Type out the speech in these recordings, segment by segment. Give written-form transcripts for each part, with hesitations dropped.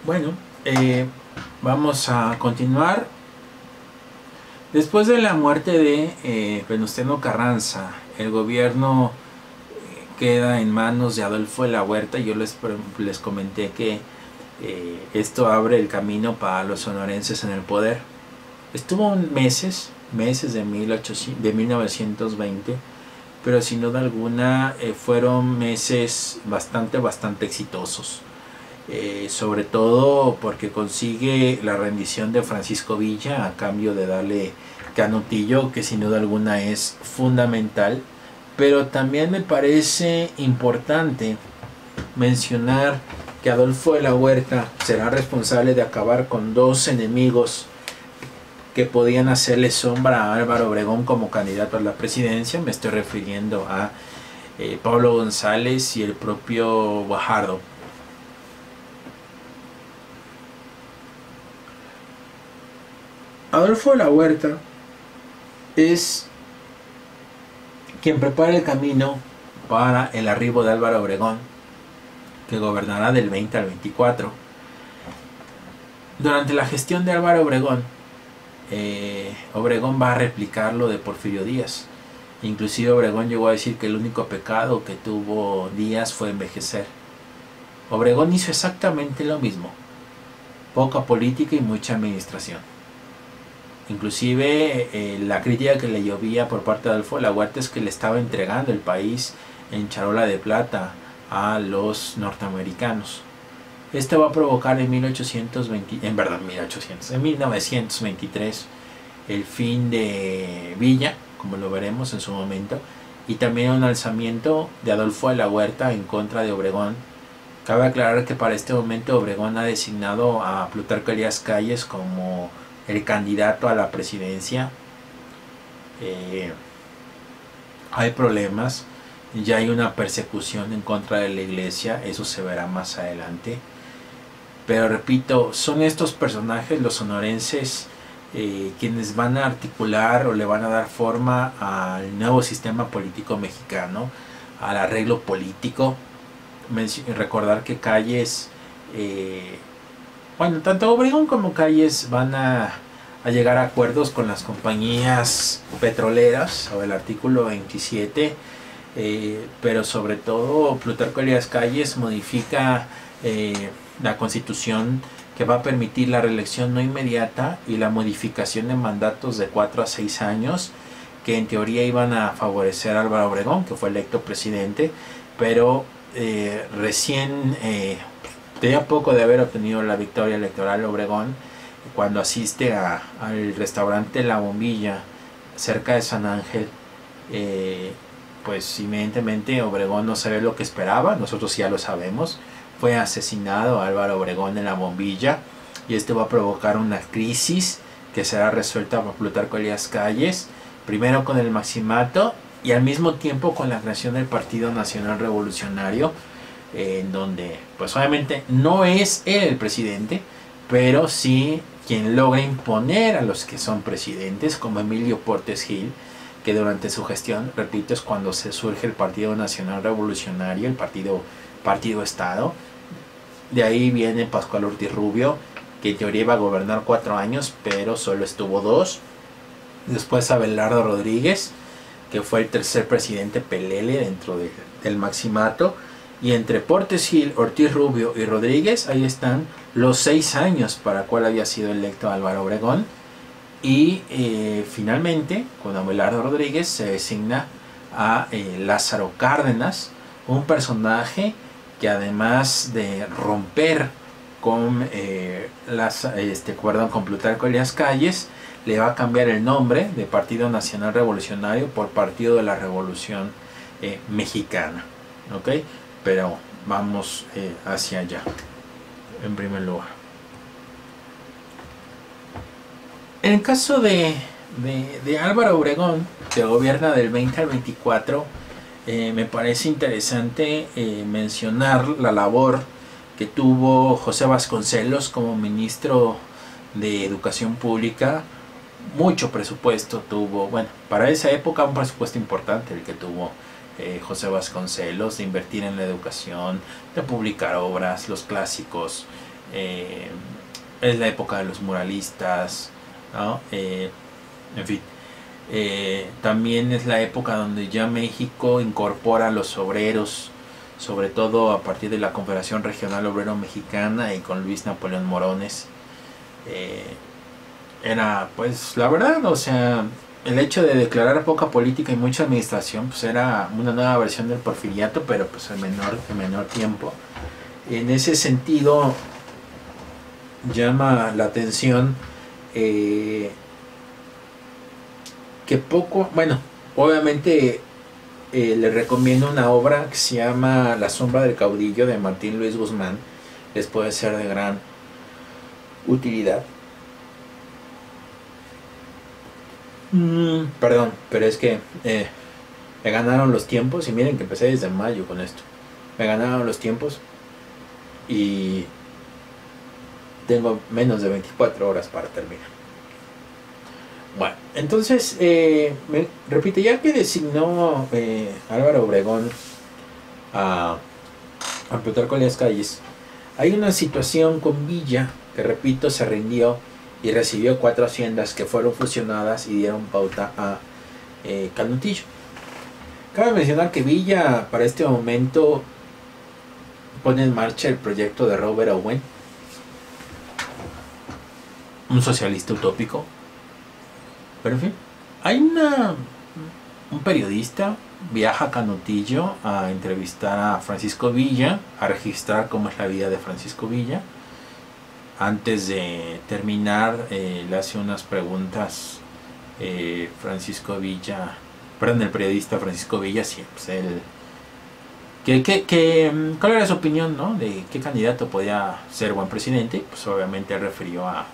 Bueno, vamos a continuar. Después de la muerte de Venustiano Carranza, el gobierno queda en manos de Adolfo de la Huerta. Yo les comenté que esto abre el camino para los sonorenses en el poder. Estuvo meses de 1920, pero sin duda alguna fueron meses bastante exitosos. Sobre todo porque consigue la rendición de Francisco Villa a cambio de darle Canutillo, que sin duda alguna es fundamental. Pero también me parece importante mencionar que Adolfo de la Huerta será responsable de acabar con dos enemigos que podían hacerle sombra a Álvaro Obregón como candidato a la presidencia. Me estoy refiriendo a Pablo González y el propio Guajardo. Adolfo de la Huerta es quien prepara el camino para el arribo de Álvaro Obregón, que gobernará del 20 al 24. Durante la gestión de Álvaro Obregón, Obregón va a replicar lo de Porfirio Díaz. Inclusive Obregón llegó a decir que el único pecado que tuvo Díaz fue envejecer. Obregón hizo exactamente lo mismo: poca política y mucha administración. Inclusive la crítica que le llovía por parte de Adolfo de la Huerta es que le estaba entregando el país en charola de plata a los norteamericanos. Esto va a provocar en 1923 el fin de Villa, como lo veremos en su momento, y también un alzamiento de Adolfo de la Huerta en contra de Obregón. Cabe aclarar que para este momento Obregón ha designado a Plutarco Elías Calles como el candidato a la presidencia. Hay problemas, ya hay una persecución en contra de la iglesia, eso se verá más adelante. Pero repito, son estos personajes, los sonorenses, quienes van a articular o le van a dar forma al nuevo sistema político mexicano, al arreglo político. Recordar que Calles, tanto Obregón como Calles van a llegar a acuerdos con las compañías petroleras o el artículo 27, pero sobre todo Plutarco Elías Calles modifica la constitución, que va a permitir la reelección no inmediata y la modificación de mandatos de 4 a 6 años, que en teoría iban a favorecer a Álvaro Obregón, que fue electo presidente, pero recién tenía poco de haber obtenido la victoria electoral Obregón, cuando asiste al restaurante La Bombilla cerca de San Ángel. Pues evidentemente Obregón no sabe lo que esperaba, nosotros ya lo sabemos. Fue asesinado Álvaro Obregón en La Bombilla, y esto va a provocar una crisis que será resuelta por Plutarco Elías Calles, primero con el maximato y al mismo tiempo con la creación del Partido Nacional Revolucionario, en donde pues obviamente no es él el presidente, pero sí quien logra imponer a los que son presidentes, como Emilio Portes Gil, que durante su gestión, repito, es cuando se surge el Partido Nacional Revolucionario, el Partido Estado. De ahí viene Pascual Ortiz Rubio, que en teoría iba a gobernar 4 años, pero solo estuvo 2. Después Abelardo Rodríguez, que fue el tercer presidente pelele dentro del maximato. Y entre Portes Gil, Ortiz Rubio y Rodríguez, ahí están los 6 años para cual había sido electo Álvaro Obregón. Y finalmente, con Abelardo Rodríguez, se designa a Lázaro Cárdenas, un personaje que además de romper con con Plutarco Elías Calles, le va a cambiar el nombre de Partido Nacional Revolucionario por Partido de la Revolución Mexicana. ¿Ok? Pero vamos hacia allá, en primer lugar. En el caso de Álvaro Obregón, que gobierna del 20 al 24, me parece interesante mencionar la labor que tuvo José Vasconcelos como ministro de Educación Pública. Mucho presupuesto tuvo, para esa época un presupuesto importante el que tuvo José Vasconcelos, de invertir en la educación, de publicar obras, los clásicos, eh, es la época de los muralistas, ¿no? En fin, también es la época donde ya México incorpora a los obreros, sobre todo a partir de la Confederación Regional Obrero Mexicana y con Luis Napoleón Morones. Era, pues, la verdad, o sea, el hecho de declarar poca política y mucha administración, pues era una nueva versión del porfiriato, pero pues en menor tiempo. En ese sentido, llama la atención que poco, bueno, obviamente les recomiendo una obra que se llama La sombra del caudillo de Martín Luis Guzmán, les puede ser de gran utilidad. Perdón, pero es que me ganaron los tiempos y miren que empecé desde mayo con esto. Me ganaron los tiempos y tengo menos de 24 horas para terminar. Bueno, entonces, repito, ya que designó Álvaro Obregón a Plutarco Elías Calles, hay una situación con Villa que, repito, se rindió y recibió 4 haciendas que fueron fusionadas y dieron pauta a Canutillo. Cabe mencionar que Villa para este momento pone en marcha el proyecto de Robert Owen, un socialista utópico. Pero en fin, hay un periodista viaja a Canutillo a entrevistar a Francisco Villa, a registrar cómo es la vida de Francisco Villa. Antes de terminar, le hace unas preguntas Francisco Villa, perdón, el periodista Francisco Villa, sí, pues él, ¿cuál era su opinión, ¿no? De qué candidato podía ser buen presidente? Pues obviamente refirió a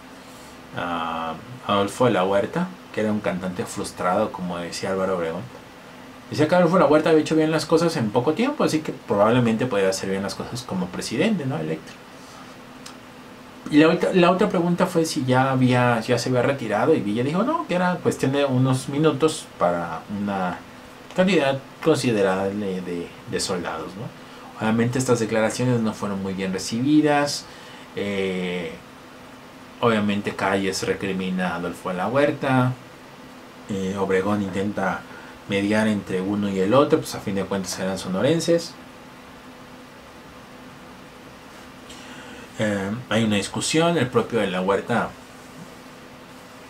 Adolfo de la Huerta, que era un cantante frustrado, como decía Álvaro Obregón. Decía que Adolfo de la Huerta había hecho bien las cosas en poco tiempo, así que probablemente podía hacer bien las cosas como presidente, ¿no? Electo. Y la otra pregunta fue si ya se había retirado, y Villa dijo no, que era cuestión de unos minutos para una cantidad considerable de soldados, ¿no? Obviamente estas declaraciones no fueron muy bien recibidas. Obviamente Calles recrimina a Adolfo de la Huerta. Obregón intenta mediar entre uno y el otro, pues a fin de cuentas eran sonorenses. Hay una discusión, el propio de la Huerta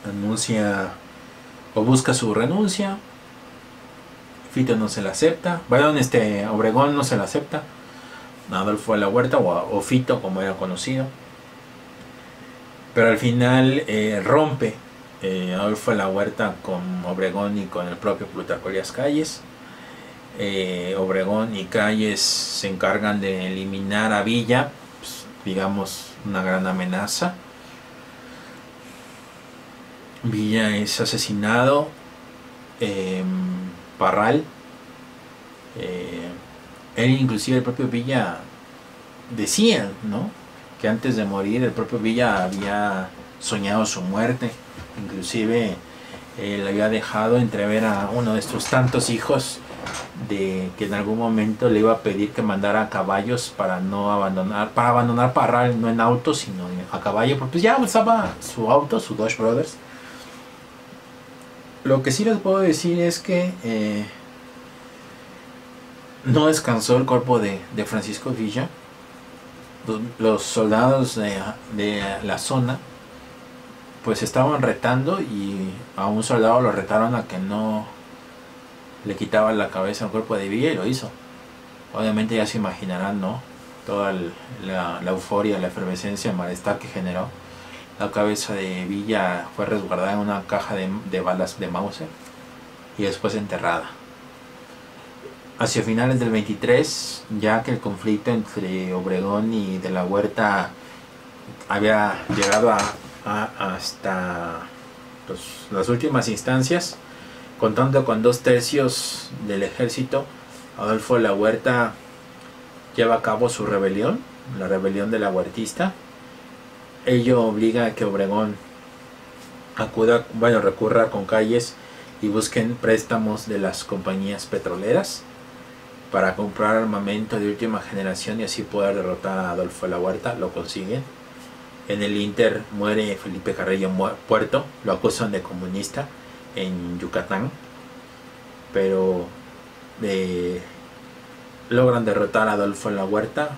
anuncia o busca su renuncia. Fito no se la acepta, Obregón no se la acepta, Adolfo de la Huerta o Fito como era conocido, pero al final rompe Adolfo de la Huerta con Obregón y con el propio Plutarco Elías Calles. Obregón y Calles se encargan de eliminar a Villa, pues, digamos una gran amenaza. Villa es asesinado. Parral, él, inclusive el propio Villa decía, ¿no?, que antes de morir el propio Villa había soñado su muerte. Inclusive le había dejado entrever a uno de sus tantos hijos de que en algún momento le iba a pedir que mandara caballos para abandonar Parral, no en auto sino a caballo, porque pues ya usaba su auto, su Dodge Brothers. Lo que sí les puedo decir es que no descansó el cuerpo de Francisco Villa. Los soldados de la zona pues estaban retando, y a un soldado lo retaron a que no le quitaba la cabeza al cuerpo de Villa, y lo hizo. Obviamente ya se imaginarán, ¿no?, toda la euforia, la efervescencia, el malestar que generó. La cabeza de Villa fue resguardada en una caja de balas de Mauser y después enterrada. Hacia finales del 23, ya que el conflicto entre Obregón y de la Huerta había llegado hasta las últimas instancias, contando con 2/3 del ejército, Adolfo de la Huerta lleva a cabo su rebelión, la rebelión de la Huertista. Ello obliga a que Obregón recurra con Calles y busquen préstamos de las compañías petroleras para comprar armamento de última generación y así poder derrotar a Adolfo de la Huerta. Lo consiguen. En el Inter muere Felipe Carrillo Puerto, lo acusan de comunista en Yucatán, pero logran derrotar a Adolfo en la Huerta,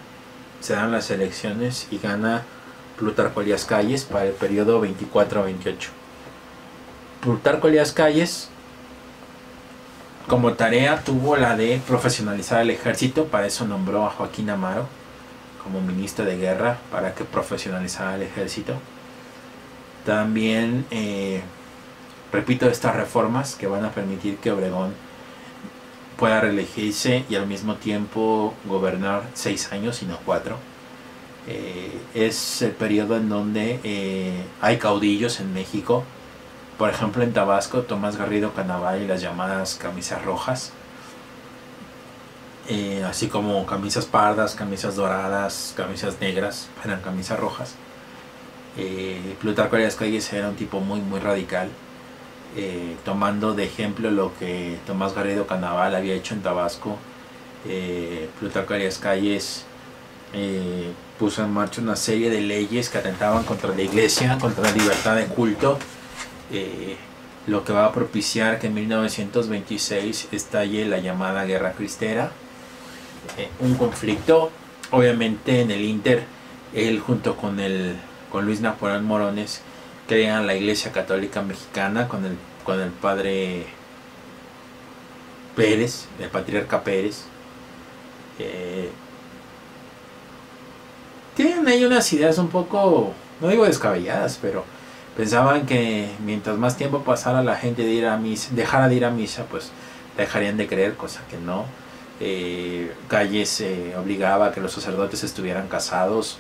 se dan las elecciones y gana Plutarco Elías Calles para el periodo 24-28. Plutarco Elías Calles como tarea tuvo la de profesionalizar el ejército, para eso nombró a Joaquín Amaro como ministro de guerra para que profesionalizara el ejército. También repito, estas reformas que van a permitir que Obregón pueda reelegirse y al mismo tiempo gobernar 6 años y no 4. Es el periodo en donde hay caudillos en México. Por ejemplo, en Tabasco, Tomás Garrido Canaval y las llamadas camisas rojas, así como camisas pardas, camisas doradas, camisas negras, eran camisas rojas. Plutarco Elías Calles era un tipo muy radical, tomando de ejemplo lo que Tomás Garrido Canaval había hecho en Tabasco. Plutarco Elías Calles puso en marcha una serie de leyes que atentaban contra la iglesia, contra la libertad de culto, lo que va a propiciar que en 1926 estalle la llamada Guerra Cristera, un conflicto. Obviamente en el Inter, él junto con Luis Napoleón Morones crean la Iglesia Católica Mexicana con el padre Pérez, el patriarca Pérez. Tienen ahí unas ideas un poco, no digo descabelladas, pero pensaban que mientras más tiempo pasara la gente dejara de ir a misa, pues dejarían de creer, cosa que no. Calles obligaba a que los sacerdotes estuvieran casados,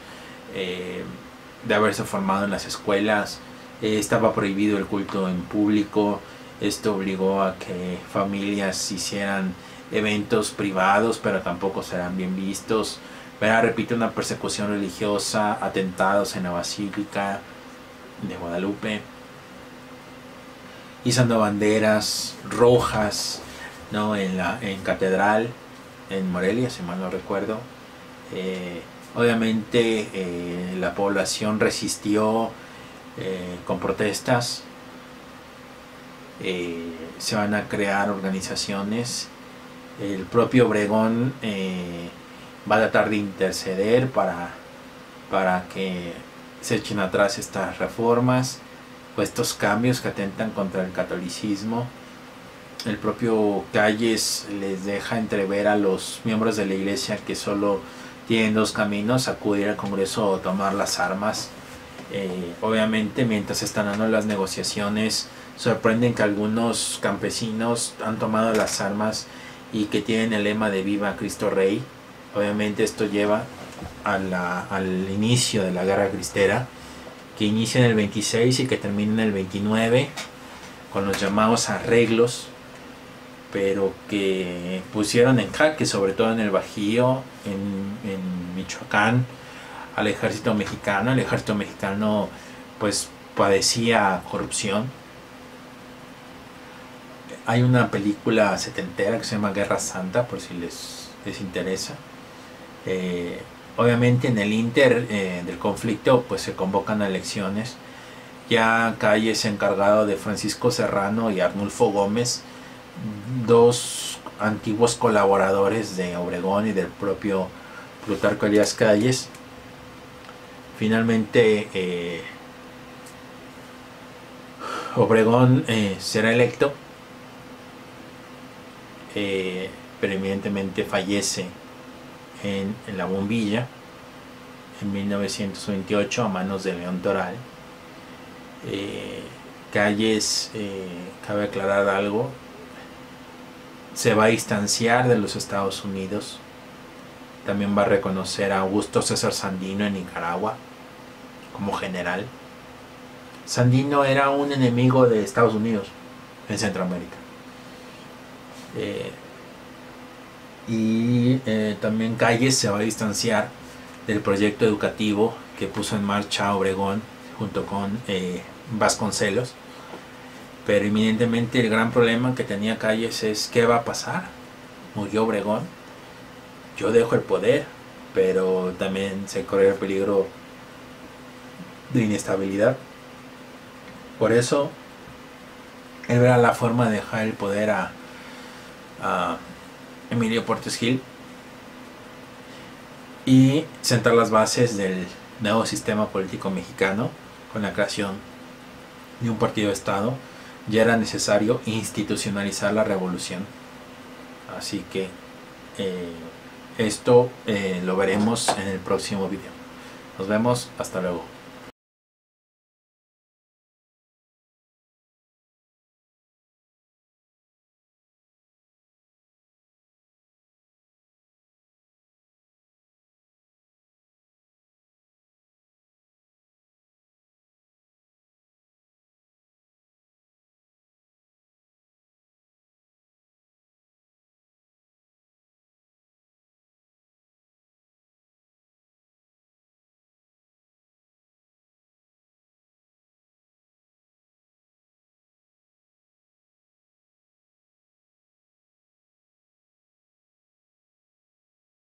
de haberse formado en las escuelas, estaba prohibido el culto en público. Esto obligó a que familias hicieran eventos privados, pero tampoco serán bien vistos. Repite, una persecución religiosa, atentados en la Basílica de Guadalupe, izando banderas rojas, ¿no? en Catedral, en Morelia, si mal no recuerdo. Obviamente la población resistió con protestas. Se van a crear organizaciones. El propio Obregón va a tratar de interceder para que se echen atrás estas reformas o estos cambios que atentan contra el catolicismo. El propio Calles les deja entrever a los miembros de la iglesia que solo tienen 2 caminos: acudir al Congreso o tomar las armas. Obviamente, mientras están dando las negociaciones, sorprenden que algunos campesinos han tomado las armas y que tienen el lema de Viva Cristo Rey. Obviamente esto lleva al inicio de la Guerra Cristera, que inicia en el 26 y que termina en el 29 con los llamados arreglos, pero que pusieron en jaque, sobre todo en el Bajío, en Michoacán, al ejército mexicano. El ejército mexicano pues padecía corrupción. Hay una película setentera que se llama Guerra Santa, por si les interesa. Obviamente en el Inter del conflicto pues se convocan a elecciones. Ya Calles, encargado de Francisco Serrano y Arnulfo Gómez, 2 antiguos colaboradores de Obregón y del propio Plutarco Elías Calles. Finalmente Obregón será electo, pero evidentemente fallece en la Bombilla en 1928 a manos de León Toral. Calles, cabe aclarar algo, se va a distanciar de los Estados Unidos. También va a reconocer a Augusto César Sandino en Nicaragua como general. Sandino era un enemigo de Estados Unidos en Centroamérica. También Calles se va a distanciar del proyecto educativo que puso en marcha Obregón junto con Vasconcelos. Pero evidentemente el gran problema que tenía Calles es: ¿qué va a pasar? Murió Obregón, yo dejo el poder, pero también se corre el peligro de inestabilidad. Por eso él verá la forma de dejar el poder a Emilio Portes Gil y sentar las bases del nuevo sistema político mexicano con la creación de un partido de Estado. Ya era necesario institucionalizar la revolución. Así que esto lo veremos en el próximo video. Nos vemos, hasta luego.